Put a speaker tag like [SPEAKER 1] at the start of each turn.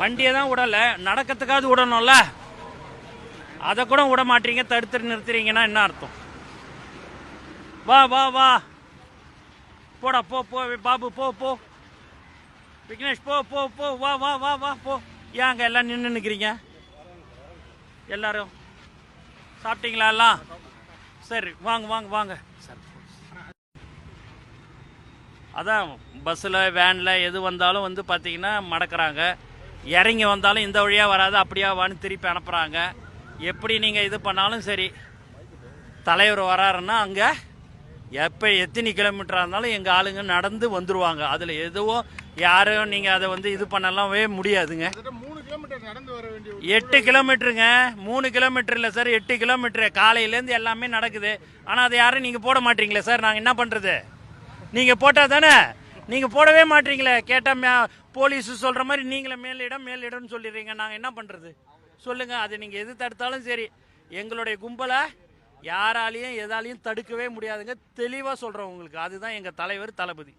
[SPEAKER 1] வண்டியை தான் விடல, நடக்கிறதுக்காவது விடணும்ல. அதை கூட விட மாட்டீங்க, தடுத்து நிறுத்துறீங்கன்னா என்ன அர்த்தம்? வா வா வா போடா, போ போ பாபு, போ போ விக்னேஷ், போ போ போ, வா வா வா வா போ. ஏங்க எல்லாம் நின்று நிற்கிறீங்க? எல்லாரும் சாப்பிட்டீங்களா எல்லாம்? சரி வாங்க வாங்க வாங்க. சார் அதான் பஸ்ஸில் வேனில் எது வந்தாலும் வந்து பார்த்தீங்கன்னா மடக்கிறாங்க. இறங்கி வந்தாலும் இந்த வழியாக வராது, அப்படியா வான்னு திருப்பி அனுப்புகிறாங்க. எப்படி நீங்கள் இது பண்ணாலும் சரி, தலைவர் வராருன்னா அங்கே எப்போ எத்தனை கிலோமீட்டராக இருந்தாலும் எங்கள் ஆளுங்க நடந்து வந்துடுவாங்க. அதில் எதுவும் யாரும் நீங்கள் அதை வந்து இது பண்ணலாமே முடியாதுங்க. 8 கிலோமீட்டருங்க, 3 கிலோமீட்டர் இல்லை சார், 8 கிலோமீட்டரு காலையிலேருந்து எல்லாமே நடக்குது. ஆனால் அதை யாரும் நீங்கள் போட மாட்டீங்களே சார், நாங்கள் என்ன பண்ணுறது? நீங்கள் போட்டால் தானே. நீங்கள் போடவே மாட்டீங்களே. கேட்டால் போலீஸு சொல்கிற மாதிரி நீங்களே மேலிடம்னு சொல்லிடுறீங்க. நாங்கள் என்ன பண்ணுறது சொல்லுங்கள்? அது நீங்கள் எது தடுத்தாலும் சரி, எங்களுடைய கும்பலை யாராலையும் எதாலையும் தடுக்கவே முடியாதுங்க. தெளிவாக சொல்கிறோம் உங்களுக்கு. அதுதான் எங்கள் தலைவர் தளபதி.